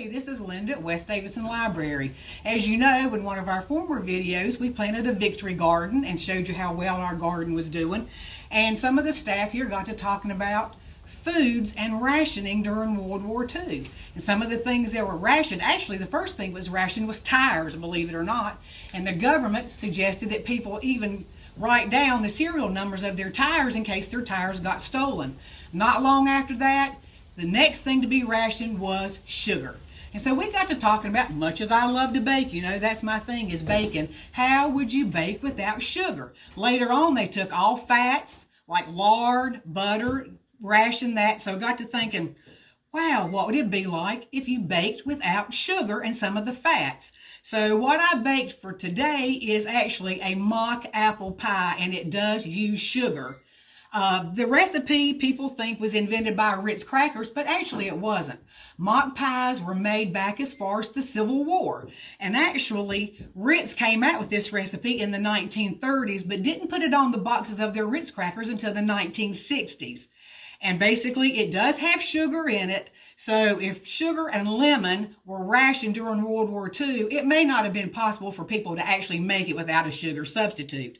This is Linda at West Davidson Library. As you know, in one of our former videos, we planted a victory garden and showed you how well our garden was doing. And some of the staff here got to talking about foods and rationing during World War II. And some of the things that were rationed, actually the first thing was rationed was tires, believe it or not. And the government suggested that people even write down the serial numbers of their tires in case their tires got stolen. Not long after that, the next thing to be rationed was sugar. And so we got to talking about, much as I love to bake, you know, that's my thing is baking, how would you bake without sugar? Later on, they took all fats, like lard, butter, rationed that. So I got to thinking, wow, what would it be like if you baked without sugar and some of the fats? So what I baked for today is actually a mock apple pie, and it does use sugar. The recipe people think was invented by Ritz crackers, but actually it wasn't. Mock pies were made back as far as the Civil War. And actually, Ritz came out with this recipe in the 1930s, but didn't put it on the boxes of their Ritz crackers until the 1960s. And basically, it does have sugar in it. So if sugar and lemon were rationed during World War II, it may not have been possible for people to actually make it without a sugar substitute.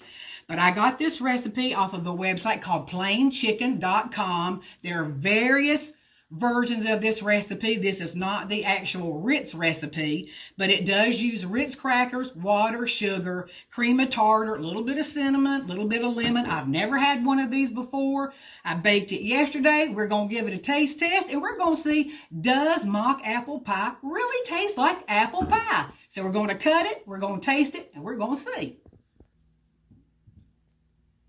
But I got this recipe off of a website called plainchicken.com. There are various versions of this recipe. This is not the actual Ritz recipe, but it does use Ritz crackers, water, sugar, cream of tartar, a little bit of cinnamon, a little bit of lemon. I've never had one of these before. I baked it yesterday. We're going to give it a taste test, and we're going to see, does mock apple pie really taste like apple pie? So we're going to cut it, we're going to taste it, and we're going to see.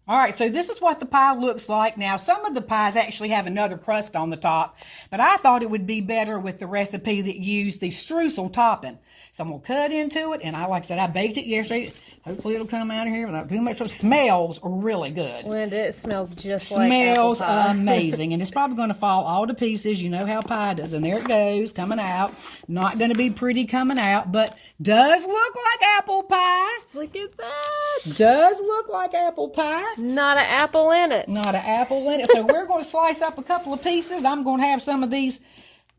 All right, so this is what the pie looks like. Now, some of the pies actually have another crust on the top, but I thought it would be better with the recipe that used the streusel topping. So I'm going to cut into it, and like I said, I baked it yesterday. Hopefully it'll come out of here without too much. It smells really good. Linda, it smells just like apple pie. Smells amazing, and it's probably going to fall all to pieces. You know how pie does, and there it goes, coming out. Not going to be pretty coming out, but does look like apple pie. Look at that. Does look like apple pie. Not an apple in it. Not an apple in it. So we're going to slice up a couple of pieces. I'm going to have some of these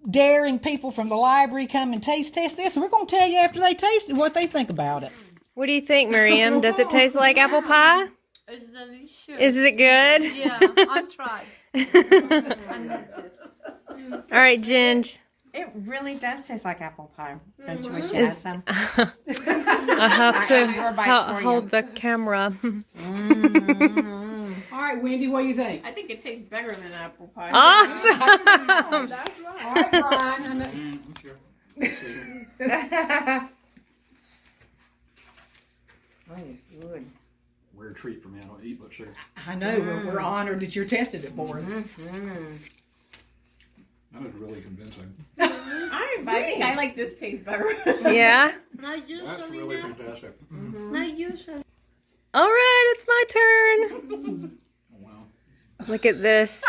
daring people from the library come and taste test this, and we're going to tell you after they taste it what they think about it. What do you think, Miriam? Does it taste like apple pie? It's delicious. Is it good? Yeah, I've tried. All right, Ginge. It really does taste like apple pie. Don't you wish you had some? I have to hold the camera. All right, Wendy, what do you think? I think it tastes better than apple pie. Awesome. That's right. All right, Brian. I'm sure. Good. Weird treat for me. I don't eat much sugar. I know, we're honored that you tested it for us. That was really convincing. I think I like this taste better. Yeah? Not usually. That's really fantastic. Not usually. All right, it's my turn. Oh, wow. Look at this.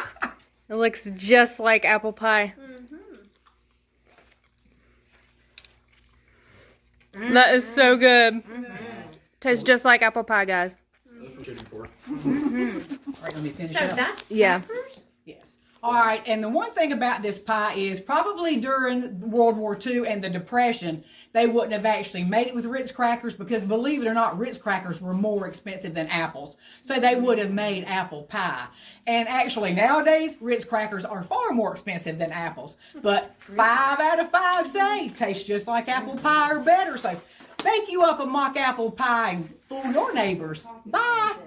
It looks just like apple pie. That is so good. Tastes just like apple pie, guys. That's what you're looking for. All right, let me finish So up. that's Yeah. Yes. All right, and the one thing about this pie is probably during World War II and the Depression, they wouldn't have actually made it with Ritz crackers because, believe it or not, Ritz crackers were more expensive than apples. So they would have made apple pie. And actually, nowadays, Ritz crackers are far more expensive than apples. But 5 out of 5 say tastes just like apple pie or better. So bake you up a mock apple pie and fool your neighbors. Bye.